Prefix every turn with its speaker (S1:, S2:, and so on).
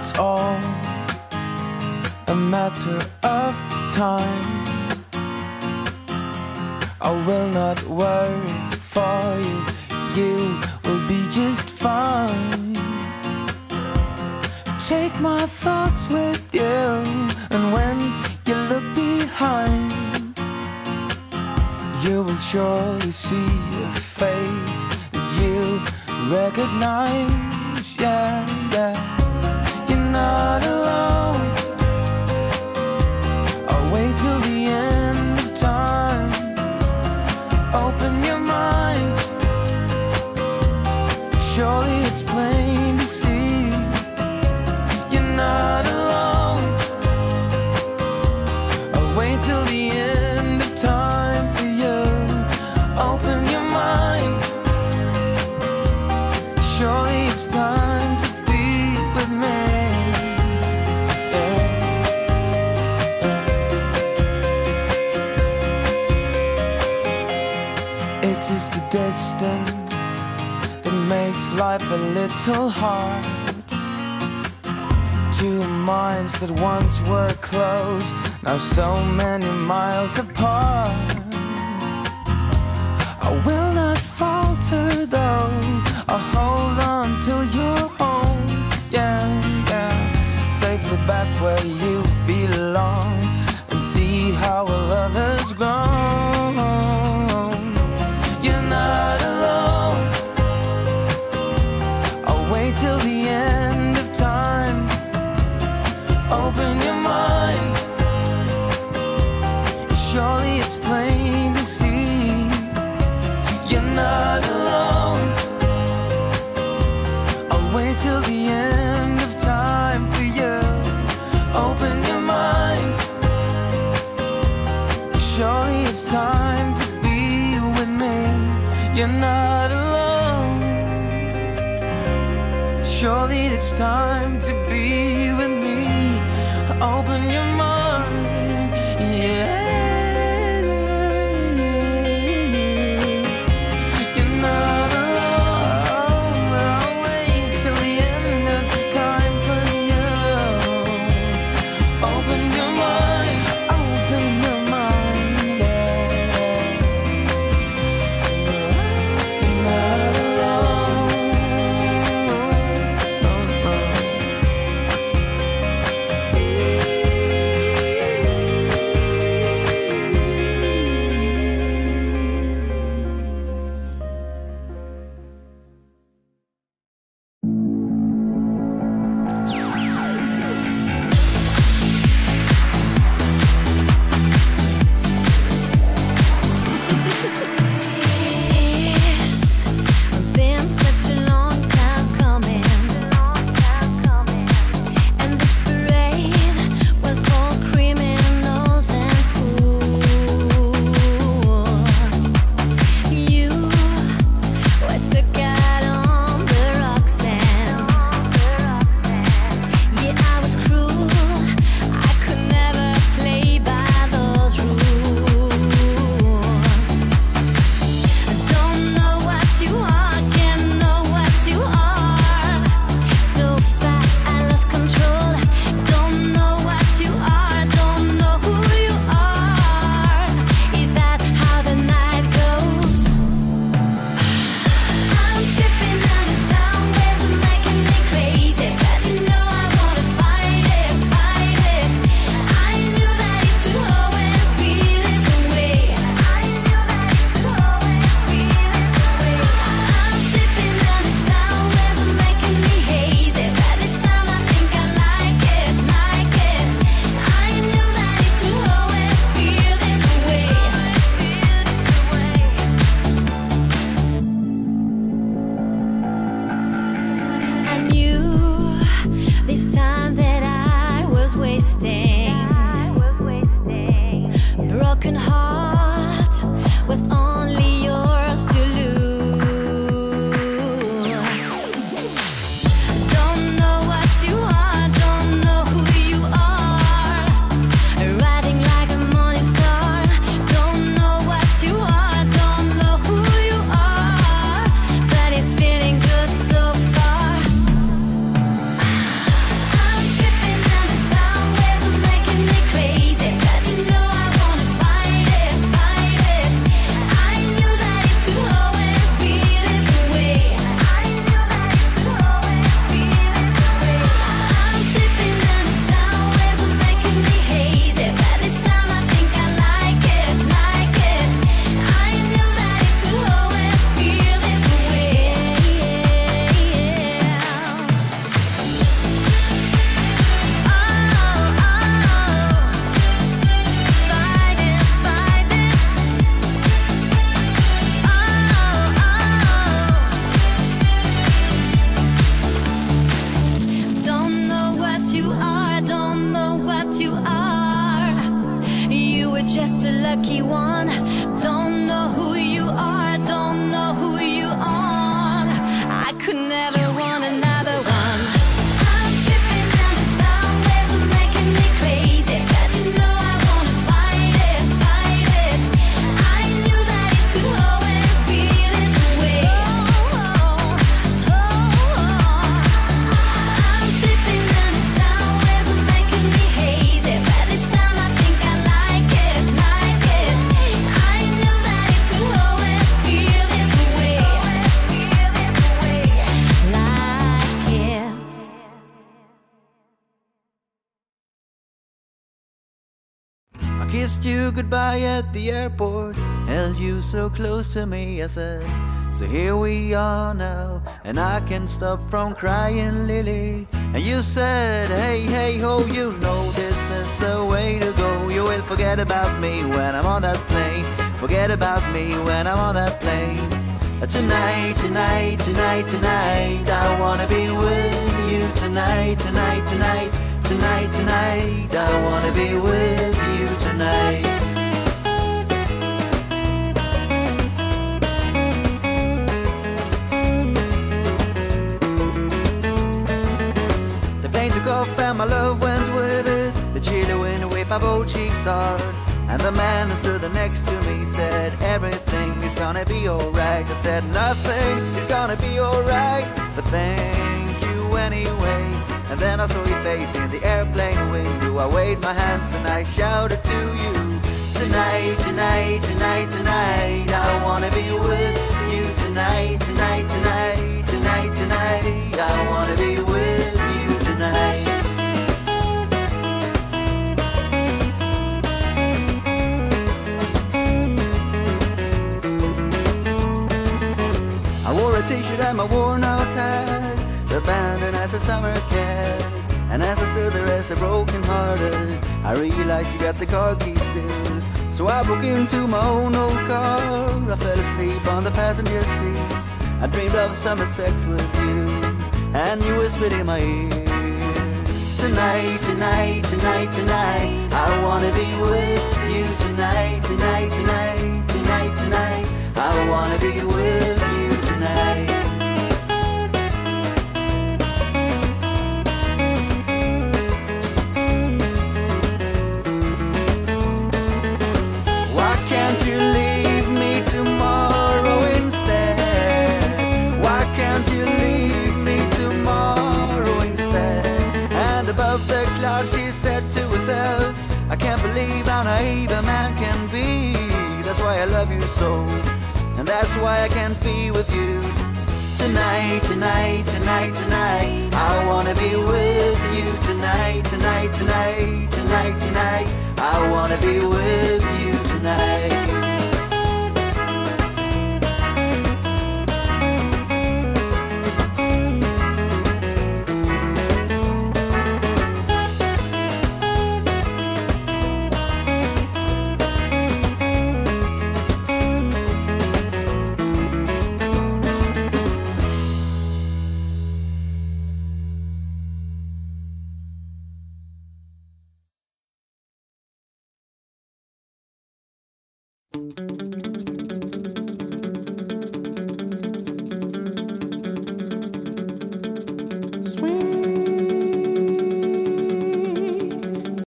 S1: it's all a matter of time. I will not worry for you, you will be just fine. Take my thoughts with you, and when you look behind, you will surely see a face that you recognize. Yeah, yeah. You're not alone. I'll wait till the end of time. Open your mind. Surely it's plain to see. You're not alone. I'll wait till the end of time for you. Open your mind. Surely it's time to be with me. Yeah. Yeah. It's just the distance that makes life a little hard. Two minds that once were close, now so many miles apart. I will not falter though, I'll hold on till you're home. Yeah, yeah. Safely back where you belong, and see how our love has grown. You're not alone. I'll wait till the end of time. Open your mind. Surely it's plain to see. You're not alone. I'll wait till the end of time for you. Open your mind. Surely it's time to be with me. You're not alone. Surely it's time to be with me. Open your mind. Yeah. Broken heart was only yours to lose. Don't know what you are, don't know who you are. Riding like a morning star. Don't know what you are, don't know who you are. But it's feeling good so far. I'm
S2: lucky one. Don't know who you are, don't know who you are. I could never want another one. I'm tripping and the sound waves are making me crazy, but you know I wanna fight it, fight it. I knew that it could always be this way. I'm tripping and the sound waves are making me hazy, but this time I think I like it, like it. I knew that it could always feel this way, like it.
S1: I kissed you goodbye at the airport, held you so close to me, I said, so here we are now, and I can't stop from crying, Lily. And you said, hey, hey, ho, you know this is the way to go. You will forget about me when I'm on that plane, forget about me when I'm on that plane. Tonight, tonight, tonight, tonight, I wanna be with you tonight, tonight, tonight. Tonight, tonight, I wanna be with you tonight. The plane took off and my love went with it. The chilly wind whipped my both cheeks hard, and the man who stood next to me said, everything is gonna be alright. I said, nothing is gonna be alright, but thank you anyway. And then I saw your face in the airplane window. I waved my hands and I shouted to you, tonight, tonight, tonight, tonight, I wanna be with you tonight, tonight, tonight, tonight, tonight, I wanna be with you tonight. I wore a t-shirt and my worn out hat, abandoned as a summer cat. And as I stood there as a broken hearted, I realized you got the car keys still. So I broke into my own old car. I fell asleep on the passenger seat. I dreamed of summer sex with you, and you whispered in my ears, tonight, tonight, tonight, tonight, I wanna be with you tonight, tonight, tonight, tonight, tonight, I wanna be with you tonight. The clouds, she said to herself, I can't believe how naive a man can be. That's why I love you so, and that's why I can't be with you tonight, tonight, tonight, tonight, I wanna be with you tonight, tonight, tonight, tonight, tonight, I wanna be with you.